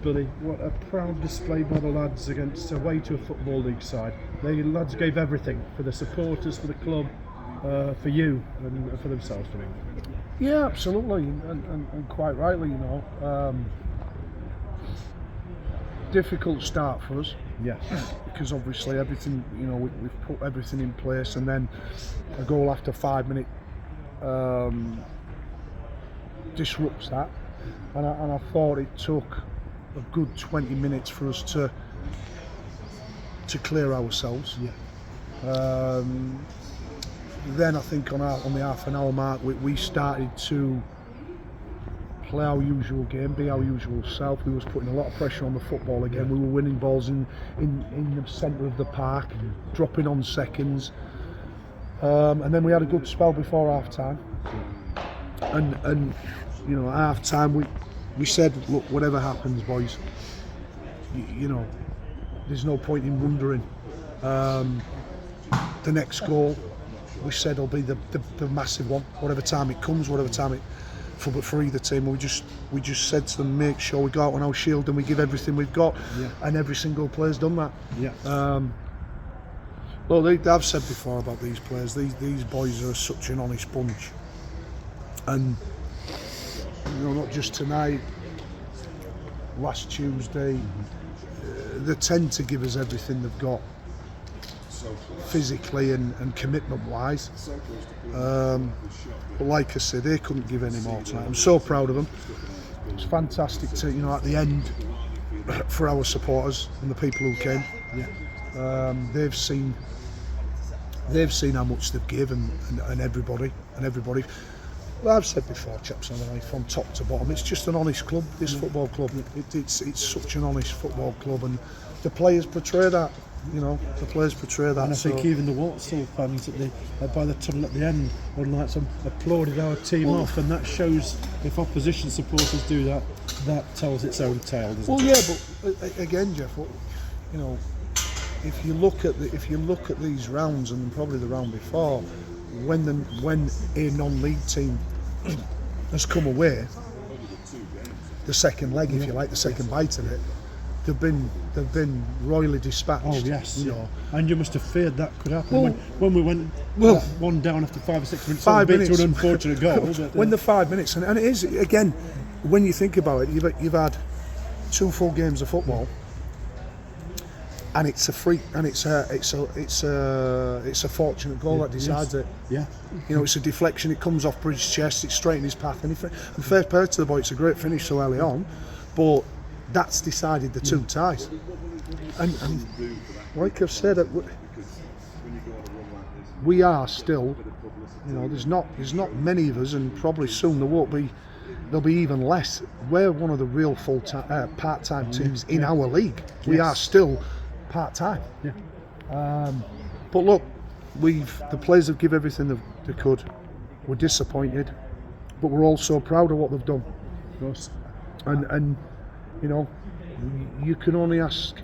Billy, what a proud display by the lads against away to a Football League side. The lads gave everything for the supporters, for the club, for you, and for themselves. For me. Yeah, absolutely, and quite rightly, you know. Difficult start for us. Yes. Because obviously everything, you know, we've put everything in place, and then a goal after 5 minutes disrupts that. And I thought it took a good 20 minutes for us to clear ourselves. Yeah. Then I think on the half an hour mark we started to play our usual game, be our usual self. We was putting a lot of pressure on the football again. We were winning balls in the centre of the park, dropping on seconds, and then we had a good spell before half time. And you know, at half time we said, look, whatever happens, boys, you know, there's no point in wondering. The next goal, we said, will be the massive one, whatever time it comes, whatever time it for either team. We just said to them, make sure we go out on our shield and we give everything we've got. Yeah. And every single player's done that. Yeah. Well, I've said before about these players. These boys are such an honest bunch, and you know, not just tonight. Last Tuesday, they tend to give us everything they've got, physically and commitment wise. But like I said, they couldn't give any more tonight. I'm so proud of them. It's fantastic to, you know, at the end, for our supporters and the people who came. Yeah. They've seen how much they've given, and everybody. Well, I've said before, chaps, from top to bottom, it's just an honest club, this football club. It's such an honest football club, and the players portray that. You know, the players portray that. And I think even the Walsall fans by the tunnel at the end, one like some applauded our team off, and that shows, if opposition supporters do that, that tells its own tale, doesn't it? Yeah, but again, Jeff, you know, if you look at these rounds, and probably the round before, when a non-league team has come away, the second leg, if you like, the second bite of it, they've been royally dispatched. Oh yes, you know. And you must have feared that could happen when we went one down after 5 or 6 minutes. 5 minutes to an unfortunate goal. But, when the 5 minutes, and it is again, when you think about it, you've had 2 full games of football, and it's a free, and it's a fortunate goal that decides it. Yeah. You know, it's a deflection. It comes off Bridge's chest. It's straight in his path, and fair play to the boy. It's a great finish so early on, but that's decided the 2 ties. And like I've said, we are still, you know, there's not many of us, and probably soon there'll be even less. We're one of the real part-time teams in our league. We are still part-time. Yeah. But look, the players have given everything they could. We're disappointed, but we're also proud of what they've done. Of course. And you know, you can only ask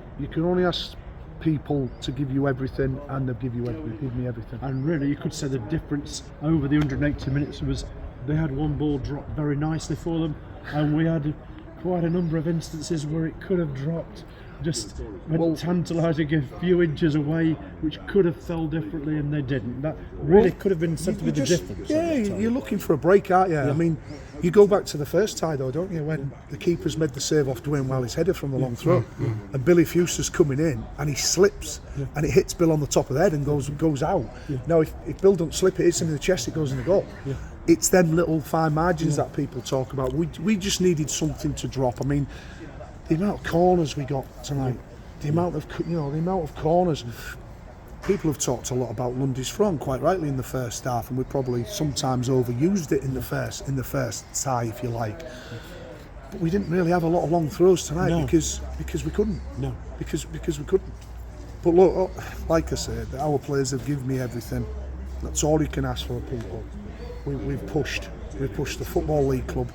people to give you everything, and they've give me everything. And really, you could say the difference over the 180 minutes was they had one ball drop very nicely for them, and we had quite a number of instances where it could have dropped just tantalising a few inches away, which could have fell differently, and they didn't. That really could have been said to be the difference. Yeah, you're looking for a break, aren't you? Yeah. I mean, you go back to the first tie though, don't you, when the keeper's made the save off Dwayne Wiley's header from the long throw, and Billy Fuster's coming in and he slips, and it hits Bill on the top of the head and goes out. Now if Bill don't slip, it hits him in the chest, it goes in the goal. It's them little fine margins that people talk about. We just needed something to drop. I mean, the amount of corners we got tonight, the amount of corners. People have talked a lot about Lundy's Front, quite rightly, in the first half, and we probably sometimes overused it in the first tie, if you like. But we didn't really have a lot of long throws tonight because we couldn't. No, because we couldn't. But look, like I said, our players have given me everything. That's all you can ask for, people. We've pushed the Football League club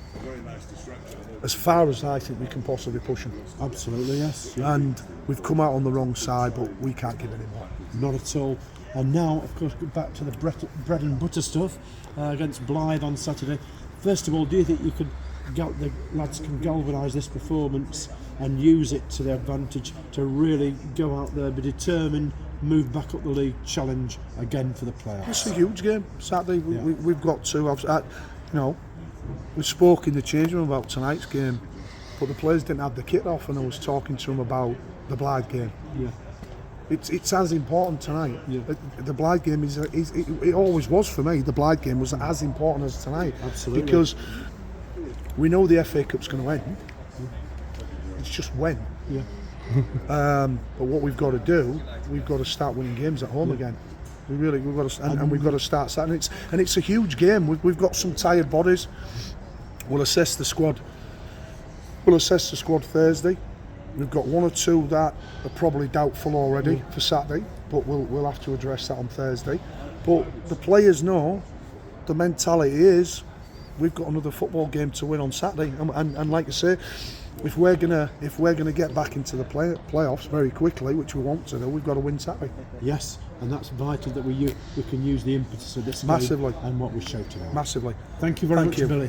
as far as I think we can possibly push them. Absolutely, yes. Yeah. And we've come out on the wrong side, but we can't give any more. Not at all. And now, of course, back to the bread and butter stuff against Blythe on Saturday. First of all, do you think you could the lads can galvanise this performance and use it to their advantage to really go out there, be determined, move back up the league, challenge again for the playoffs. It's a huge game Saturday. We've got to. We spoke in the change room about tonight's game, but the players didn't have the kit off, and I was talking to them about the Blythe game. Yeah. It's as important tonight. Yeah. The Blythe game it always was for me. The Blythe game was as important as tonight. Absolutely. Because we know the FA Cup's going to end. It's just when. Yeah. But what we've got to do, we've got to start winning games at home again. We've got to, and we've got to start starting. It's a huge game. We've got some tired bodies. We'll assess the squad. We'll assess the squad Thursday. We've got one or two that are probably doubtful already for Saturday, but we'll have to address that on Thursday. But the players know the mentality is we've got another football game to win on Saturday, and like I say, if we're gonna get back into the playoffs very quickly, which we want to do, we've got to win Saturday. Yes, and that's vital that we can use the impetus of this Massively. game and what we showed today. Massively. Thank you very much, Billy.